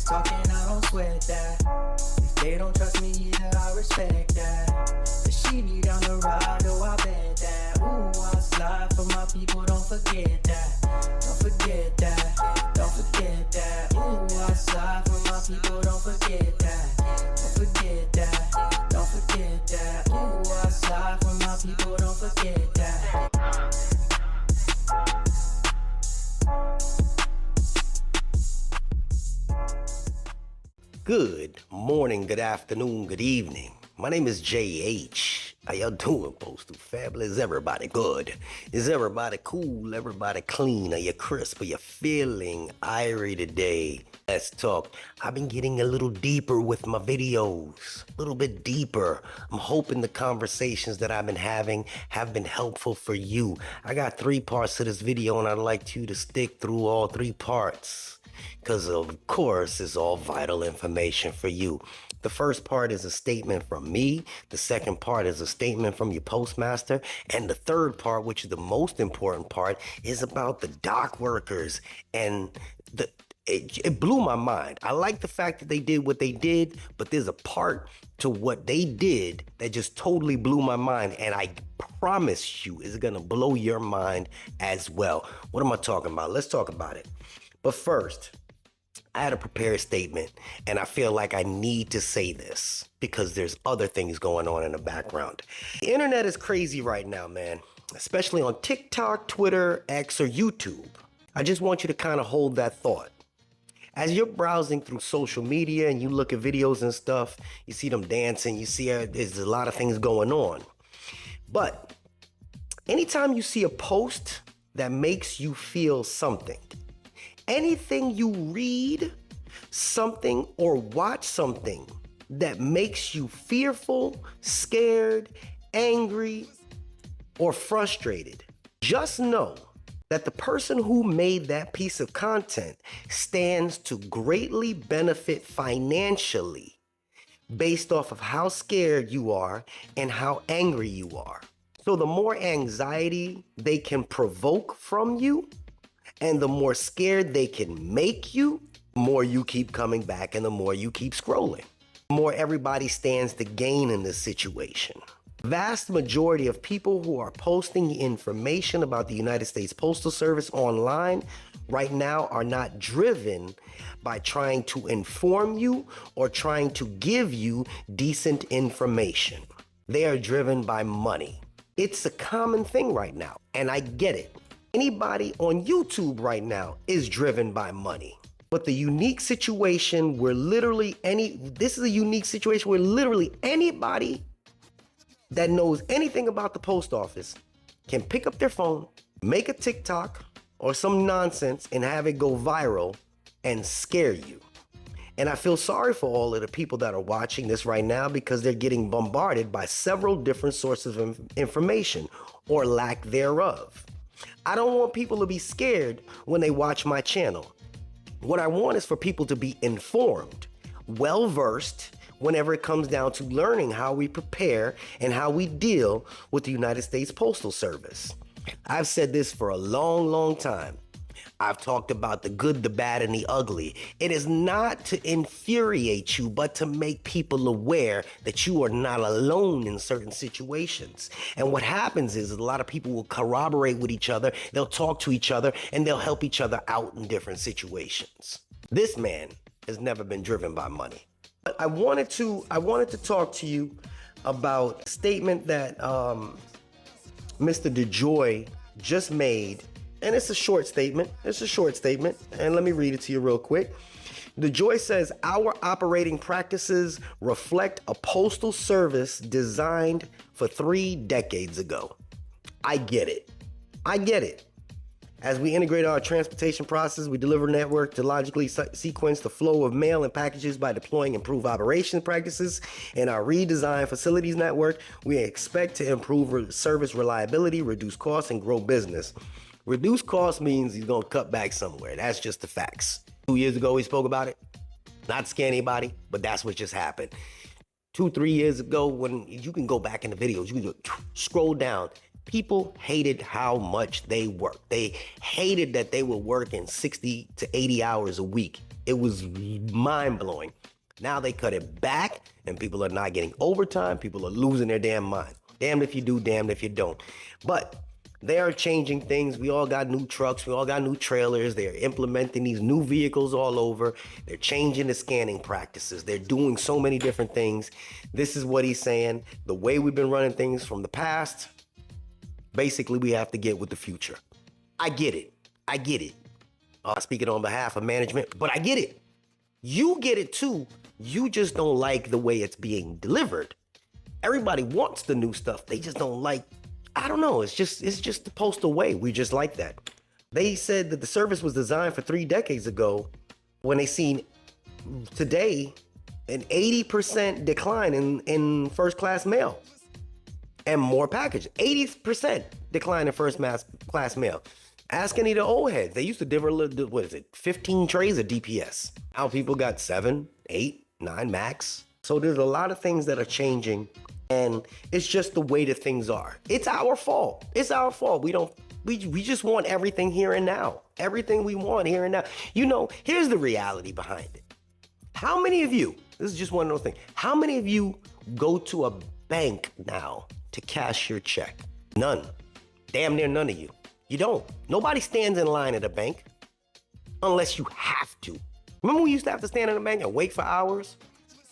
talking, I don't sweat that. If they don't trust me either, I respect that. But she need down the ride, oh I bet that. Ooh, I slide for my people, don't forget that. Don't forget that, don't forget that. Ooh, I slide for my people, don't forget that. Don't forget that, don't forget that. Ooh, I slide for my people, don't forget that. Good morning, good afternoon, good evening. My name is JH. How y'all doing, Postal Family? Is everybody good? Is everybody cool? Everybody clean? Are you crisp? Are you feeling irie today? Let's talk. I've been getting a little deeper with my videos, a little bit deeper. I'm hoping the conversations that I've been having have been helpful for you. I got 3 parts to this video and I'd like you to stick through all 3 parts. Because of course, it's all vital information for you. The first part is a statement from me. The second part is a statement from your postmaster. And the third part, which is the most important part, is about the dock workers. And it blew my mind. I like the fact that they did what they did, but there's a part to what they did that just totally blew my mind. And I promise you, it's going to blow your mind as well. What am I talking about? Let's talk about it. But first, I had a prepared statement, and I feel like I need to say this because there's other things going on in the background. The internet is crazy right now, man, especially on TikTok, Twitter, X, or YouTube. I just want you to kind of hold that thought. As you're browsing through social media and you look at videos and stuff, you see them dancing, you see there's a lot of things going on. But anytime you see a post that makes you feel something, anything you read, something or watch something that makes you fearful, scared, angry, or frustrated, just know that the person who made that piece of content stands to greatly benefit financially based off of how scared you are and how angry you are. So the more anxiety they can provoke from you, and the more scared they can make you, the more you keep coming back and the more you keep scrolling. The more everybody stands to gain in this situation. Vast majority of people who are posting information about the United States Postal Service online right now are not driven by trying to inform you or trying to give you decent information. They are driven by money. It's a common thing right now, and I get it. Anybody on YouTube right now is driven by money. But the unique situation where this is a unique situation where literally anybody that knows anything about the post office can pick up their phone, make a TikTok or some nonsense and have it go viral and scare you. And I feel sorry for all of the people that are watching this right now because they're getting bombarded by several different sources of information or lack thereof. I don't want people to be scared when they watch my channel. What I want is for people to be informed, well-versed whenever it comes down to learning how we prepare and how we deal with the United States Postal Service. I've said this for a long, long time. I've talked about the good, the bad, and the ugly. It is not to infuriate you, but to make people aware that you are not alone in certain situations. And what happens is a lot of people will corroborate with each other, they'll talk to each other, and they'll help each other out in different situations. This man has never been driven by money. But I wanted to talk to you about a statement that Mr. DeJoy just made. And it's a short statement. And let me read it to you real quick. DeJoy says, our operating practices reflect a postal service designed for 3 decades ago. I get it. As we integrate our transportation process, we deliver network to logically sequence the flow of mail and packages by deploying improved operation practices in our redesigned facilities network. We expect to improve service reliability, reduce costs, and grow business. Reduce costs means he's going to cut back somewhere. That's just the facts. 2 years ago, we spoke about it. Not to scare anybody, but that's what just happened. 2-3 years ago, when you can go back in the videos, you can scroll down. People hated how much they worked. They hated that they were working 60 to 80 hours a week. It was mind-blowing. Now they cut it back, and people are not getting overtime. People are losing their damn mind. Damned if you do, damned if you don't. But they are changing things. We all got new trucks. We all got new trailers. They're implementing these new vehicles all over. They're changing the scanning practices. They're doing so many different things. This is what he's saying. The way we've been running things from the past, basically we have to get with the future. I get it. I get it. Speaking on behalf of management, but I get it. You get it too. You just don't like the way it's being delivered. Everybody wants the new stuff. They just don't like, I don't know. It's just the postal way. We just like that. They said that the service was designed for 3 decades ago when they seen today an 80% decline in first class mail and more package. 80% decline in first class mail. Ask any of the old heads. They used to deliver, 15 trays of DPS. Now people got 7, 8, 9 max. So there's a lot of things that are changing, and it's just the way that things are. It's our fault. It's our fault. We just want everything here and now. Everything we want here and now. You know, here's the reality behind it. How many of you, this is just one of those things, how many of you go to a bank now to cash your check? None. Damn near none of you. You don't. Nobody stands in line at a bank unless you have to. Remember we used to have to stand in a bank and wait for hours?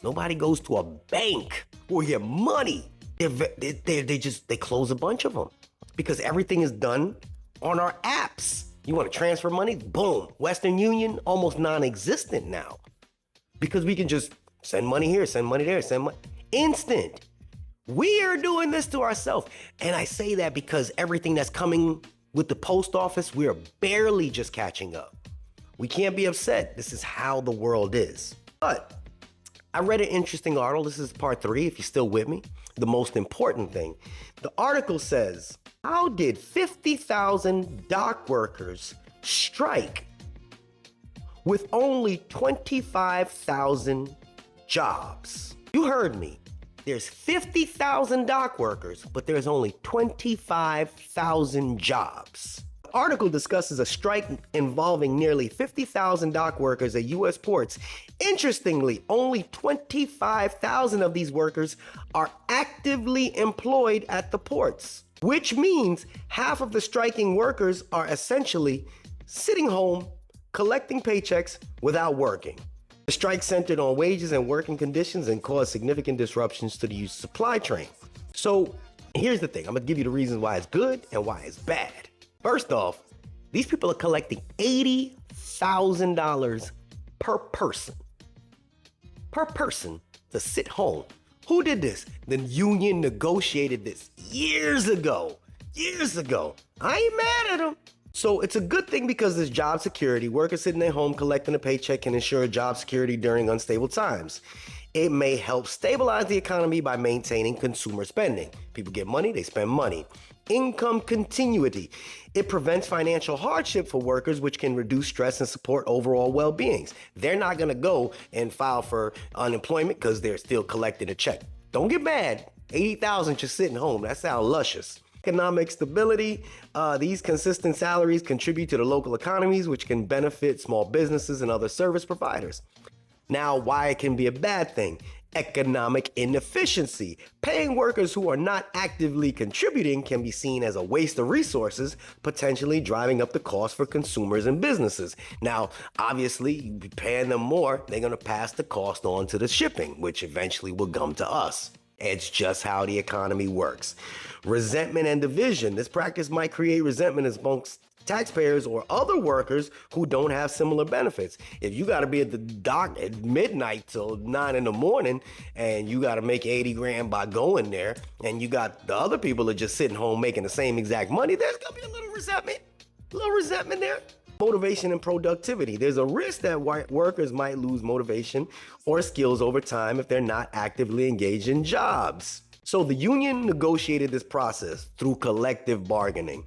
Nobody goes to a bank for your money. They close a bunch of them because everything is done on our apps. You want to transfer money? Boom. Western Union, almost non-existent now because we can just send money here, send money there, send money. Instant. We are doing this to ourselves. And I say that because everything that's coming with the post office, we are barely just catching up. We can't be upset. This is how the world is. But I read an interesting article. This is part 3, if you're still with me. The most important thing. The article says, how did 50,000 dock workers strike with only 25,000 jobs? You heard me. There's 50,000 dock workers, but there's only 25,000 jobs. The article discusses a strike involving nearly 50,000 dock workers at U.S. ports. Interestingly, only 25,000 of these workers are actively employed at the ports, which means half of the striking workers are essentially sitting home, collecting paychecks without working. The strike centered on wages and working conditions and caused significant disruptions to the supply chain. So here's the thing. I'm gonna give you the reasons why it's good and why it's bad. First off, these people are collecting $80,000 per person to sit home. Who did this? The union negotiated this years ago. I ain't mad at them. So it's a good thing because there's job security. Workers sitting at home collecting a paycheck can ensure job security during unstable times. It may help stabilize the economy by maintaining consumer spending. People get money, they spend money. Income continuity. It prevents financial hardship for workers, which can reduce stress and support overall well-being. They're not gonna go and file for unemployment because they're still collecting a check. Don't get mad. 80,000 just sitting home. That sounds luscious. Economic stability. These consistent salaries contribute to the local economies, which can benefit small businesses and other service providers. Now, why it can be a bad thing? Economic inefficiency. Paying workers who are not actively contributing can be seen as a waste of resources, potentially driving up the cost for consumers and businesses. Now, obviously, paying them more, they're going to pass the cost on to the shipping, which eventually will come to us. It's just how the economy works. Resentment and division. This practice might create resentment amongst taxpayers or other workers who don't have similar benefits. If you got to be at the dock at midnight till 9 in the morning and you got to make 80 grand by going there, and you got the other people that are just sitting home making the same exact money, there's going to be a little resentment there. Motivation and productivity. There's a risk that workers might lose motivation or skills over time if they're not actively engaged in jobs. So the union negotiated this process through collective bargaining.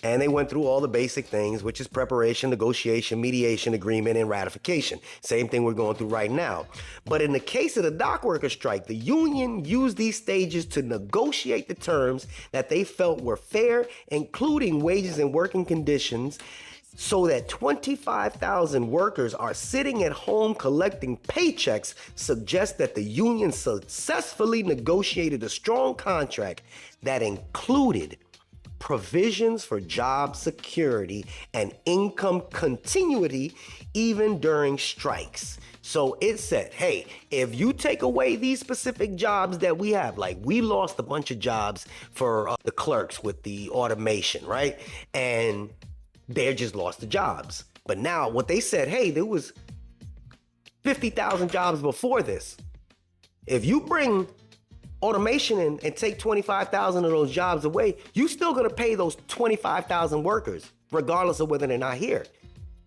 And they went through all the basic things, which is preparation, negotiation, mediation, agreement, and ratification. Same thing we're going through right now. But in the case of the dock worker strike, the union used these stages to negotiate the terms that they felt were fair, including wages and working conditions. So that 25,000 workers are sitting at home collecting paychecks suggests that the union successfully negotiated a strong contract that included provisions for job security and income continuity even during strikes. So it said, hey, if you take away these specific jobs that we have, like we lost a bunch of jobs for the clerks with the automation, right? And they just lost the jobs. But now what they said, hey, there was 50,000 jobs before this. If you bring automation in and take 25,000 of those jobs away, you still gonna pay those 25,000 workers, regardless of whether they're not here.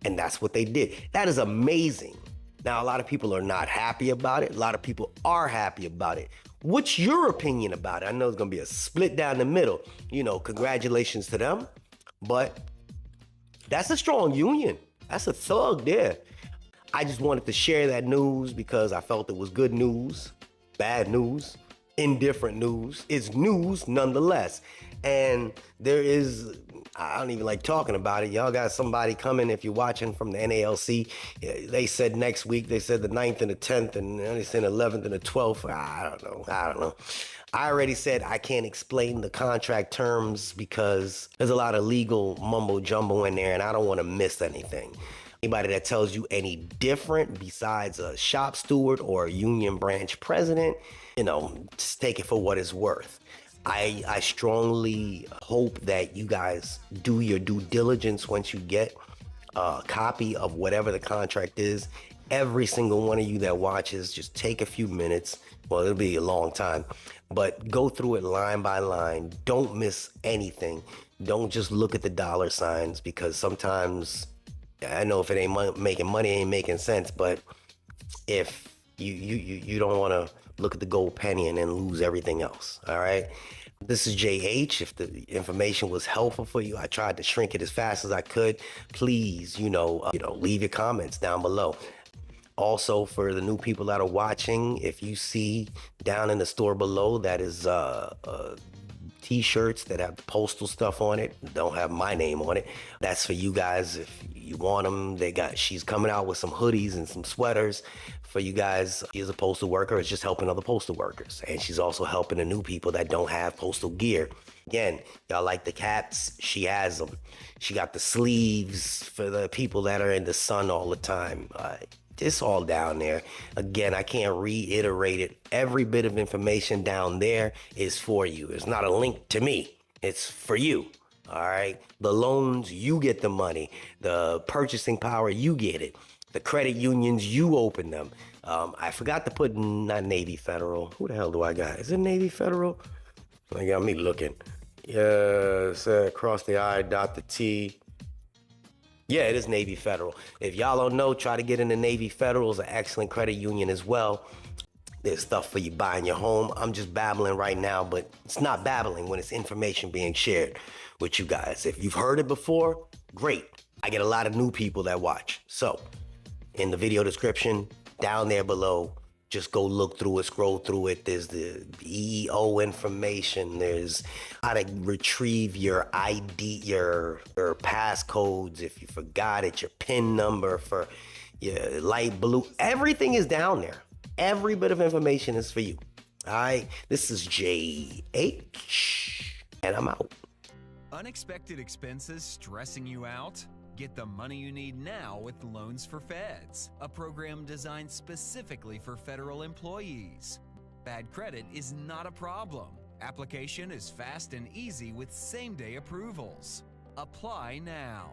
And that's what they did. That is amazing. Now, a lot of people are not happy about it. A lot of people are happy about it. What's your opinion about it? I know it's gonna be a split down the middle. You know, congratulations to them, but that's a strong union. That's a thug there. I just wanted to share that news because I felt it was good news, bad news, indifferent news. It's news nonetheless. And there is, I don't even like talking about it. Y'all got somebody coming, if you're watching from the NALC, they said next week, they said the 9th and the 10th, and they said 11th and the 12th. I don't know. I already said I can't explain the contract terms because there's a lot of legal mumbo jumbo in there and I don't want to miss anything. Anybody that tells you any different besides a shop steward or a union branch president, you know, just take it for what it's worth. I strongly hope that you guys do your due diligence once you get a copy of whatever the contract is. Every single one of you that watches, just take a few minutes. Well, it'll be a long time, but go through it line by line. Don't miss anything. Don't just look at the dollar signs, because sometimes, I know if it ain't making money, it ain't making sense, but if you don't want to look at the gold penny and then lose everything else, all right? This is JH. If the information was helpful for you, I tried to shrink it as fast as I could. Please, leave your comments down below. Also, for the new people that are watching, if you see down in the store below, that is T-shirts that have the postal stuff on it, don't have my name on it. That's for you guys if you want them. She's coming out with some hoodies and some sweaters for you guys. She is a postal worker. It's just helping other postal workers. And she's also helping the new people that don't have postal gear. Again, y'all like the caps? She has them. She got the sleeves for the people that are in the sun all the time. It's all down there. Again, I can't reiterate it. Every bit of information down there is for you. It's not a link to me. It's for you. All right. The loans, you get the money. The purchasing power, you get it. The credit unions, you open them. I forgot to put not Navy Federal. Who the hell do I got? Is it Navy Federal? They got me looking. Yeah, cross the I, dot the T. Yeah, it is Navy Federal. If y'all don't know, try to get into Navy Federal. It's an excellent credit union as well. There's stuff for you buying your home. I'm just babbling right now, but it's not babbling when it's information being shared with you guys. If you've heard it before, great. I get a lot of new people that watch. So in the video description, down there below, just go look through it, scroll through it. There's the EEO information. There's how to retrieve your ID, your passcodes if you forgot it, your PIN number for your light blue. Everything is down there. Every bit of information is for you. All right, this is JH, and I'm out. Unexpected expenses stressing you out? Get the money you need now with Loans for Feds, a program designed specifically for federal employees. Bad credit is not a problem. Application is fast and easy with same-day approvals. Apply now.